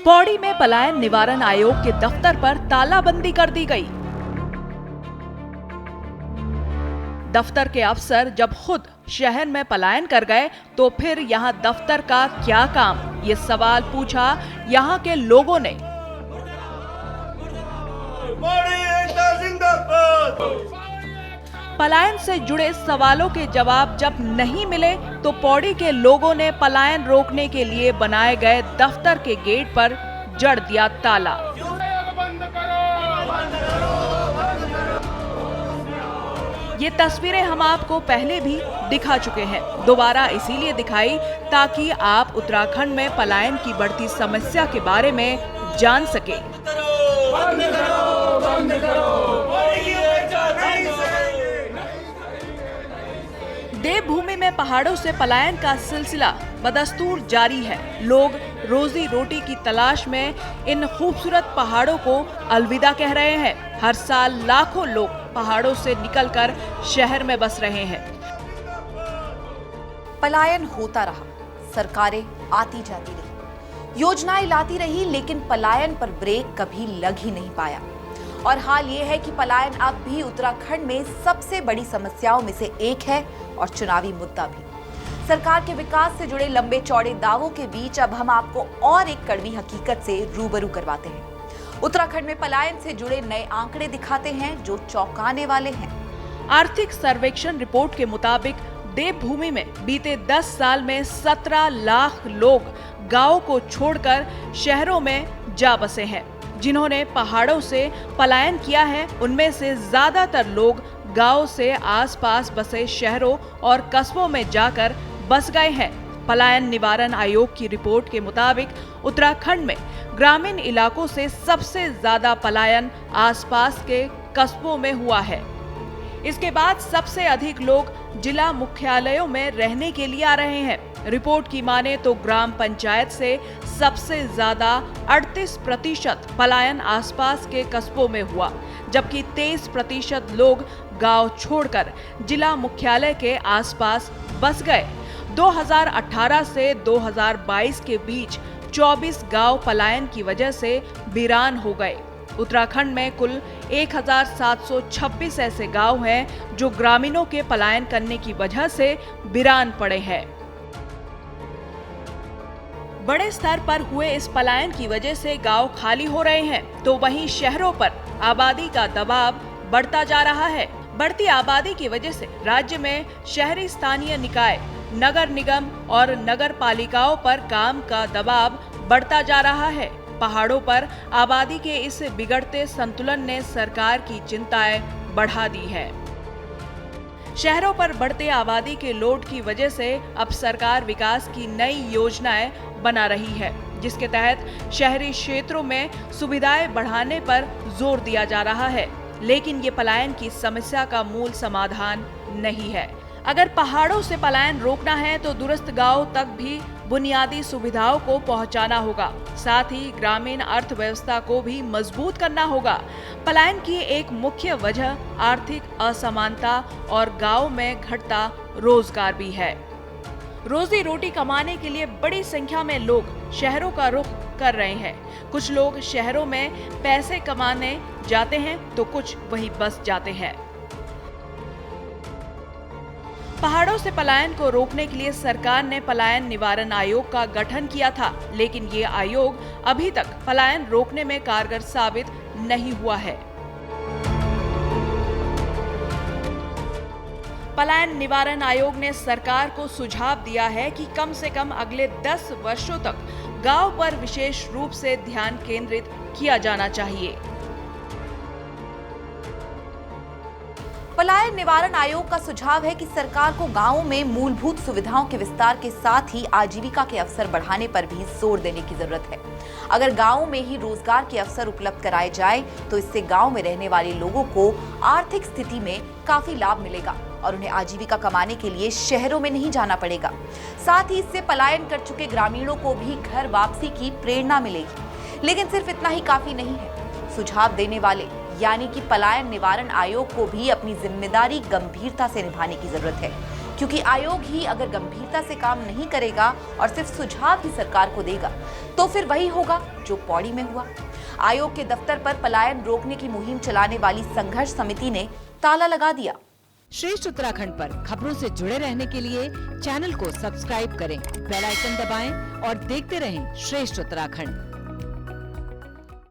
पौड़ी में पलायन निवारण आयोग के दफ्तर पर तालाबंदी कर दी गई। दफ्तर के अफसर जब खुद शहर में पलायन कर गए तो फिर यहां दफ्तर का क्या काम, ये सवाल पूछा यहां के लोगों ने। पलायन से जुड़े सवालों के जवाब जब नहीं मिले तो पौड़ी के लोगों ने पलायन रोकने के लिए बनाए गए दफ्तर के गेट पर जड़ दिया ताला। ये तस्वीरें हम आपको पहले भी दिखा चुके हैं, दोबारा इसीलिए दिखाई ताकि आप उत्तराखंड में पलायन की बढ़ती समस्या के बारे में जान सके। देवभूमि में पहाड़ों से पलायन का सिलसिला बदस्तूर जारी है। लोग रोजी रोटी की तलाश में इन खूबसूरत पहाड़ों को अलविदा कह रहे हैं। हर साल लाखों लोग पहाड़ों से निकलकर शहर में बस रहे हैं। पलायन होता रहा, सरकारें आती जाती रही, योजनाएं लाती रही, लेकिन पलायन पर ब्रेक कभी लग ही नहीं पाया। और हाल ये है कि पलायन अब भी उत्तराखंड में सबसे बड़ी समस्याओं में से एक है और चुनावी मुद्दा भी। सरकार के विकास से जुड़े लंबे चौड़े दावों के बीच अब हम आपको और एक कड़वी हकीकत से रूबरू करवाते हैं। उत्तराखंड में पलायन से जुड़े नए आंकड़े दिखाते हैं जो चौंकाने वाले हैं। आर्थिक सर्वेक्षण रिपोर्ट के मुताबिक देवभूमि में बीते 10 साल में 17 लाख लोग गांव को छोड़कर शहरों में जा बसे हैं। जिन्होंने पहाड़ों से पलायन किया है उनमें से ज्यादातर लोग गांव से आसपास बसे शहरों और कस्बों में जाकर बस गए हैं। पलायन निवारण आयोग की रिपोर्ट के मुताबिक उत्तराखंड में ग्रामीण इलाकों से सबसे ज्यादा पलायन आसपास के कस्बों में हुआ है। इसके बाद सबसे अधिक लोग जिला मुख्यालयों में रहने के लिए आ रहे हैं। रिपोर्ट की माने तो ग्राम पंचायत से सबसे ज्यादा 38% पलायन आसपास के कस्बों में हुआ, जबकि 23% लोग गांव छोड़कर जिला मुख्यालय के आसपास बस गए। 2018 से 2022 के बीच 24 गांव पलायन की वजह से वीरान हो गए। उत्तराखंड में कुल 1726 ऐसे गांव हैं जो ग्रामीणों के पलायन करने की वजह से वीरान पड़े हैं। बड़े स्तर पर हुए इस पलायन की वजह से गांव खाली हो रहे हैं, तो वहीं शहरों पर आबादी का दबाव बढ़ता जा रहा है। बढ़ती आबादी की वजह से राज्य में शहरी स्थानीय निकाय, नगर निगम और नगर पालिकाओं पर काम का दबाव बढ़ता जा रहा है। पहाड़ों पर आबादी के इस बिगड़ते संतुलन ने सरकार की चिंताएं बढ़ा दी है। शहरों पर बढ़ते आबादी के लोड की वजह से अब सरकार विकास की नई योजनाएं बना रही है, जिसके तहत शहरी क्षेत्रों में सुविधाएं बढ़ाने पर जोर दिया जा रहा है। लेकिन ये पलायन की समस्या का मूल समाधान नहीं है। अगर पहाड़ों से पलायन रोकना है तो दूरस्थ गांव तक भी बुनियादी सुविधाओं को पहुंचाना होगा। साथ ही ग्रामीण अर्थव्यवस्था को भी मजबूत करना होगा। पलायन की एक मुख्य वजह आर्थिक असमानता और गांव में घटता रोजगार भी है। रोजी रोटी कमाने के लिए बड़ी संख्या में लोग शहरों का रुख कर रहे हैं। कुछ लोग शहरों में पैसे कमाने जाते हैं तो कुछ वहीं बस जाते हैं। पहाड़ों से पलायन को रोकने के लिए सरकार ने पलायन निवारण आयोग का गठन किया था, लेकिन ये आयोग अभी तक पलायन रोकने में कारगर साबित नहीं हुआ है। पलायन निवारण आयोग ने सरकार को सुझाव दिया है कि कम से कम अगले 10 वर्षों तक गांव पर विशेष रूप से ध्यान केंद्रित किया जाना चाहिए। पलायन निवारण आयोग का सुझाव है कि सरकार को गांवों में मूलभूत सुविधाओं के विस्तार के साथ ही आजीविका के अवसर बढ़ाने पर भी जोर देने की जरूरत है। अगर गांवों में ही रोजगार के अवसर उपलब्ध कराए जाए तो इससे गांव में रहने वाले लोगों को आर्थिक स्थिति में काफी लाभ मिलेगा और उन्हें आजीविका कमाने के लिए शहरों में नहीं जाना पड़ेगा। साथ ही इससे पलायन कर चुके ग्रामीणों को भी घर वापसी की प्रेरणा मिलेगी। लेकिन सिर्फ इतना ही काफी नहीं है। सुझाव देने वाले यानी कि पलायन निवारण आयोग को भी अपनी जिम्मेदारी गंभीरता से निभाने की जरूरत है, क्योंकि आयोग ही अगर गंभीरता से काम नहीं करेगा और सिर्फ सुझाव ही सरकार को देगा तो फिर वही होगा जो पौड़ी में हुआ। आयोग के दफ्तर पर पलायन रोकने की मुहिम चलाने वाली संघर्ष समिति ने ताला लगा दिया। श्रेष्ठ उत्तराखंड पर खबरों से जुड़े रहने के लिए चैनल को सब्सक्राइब करें, बेल आइकन दबाएं और देखते रहें श्रेष्ठ उत्तराखंड।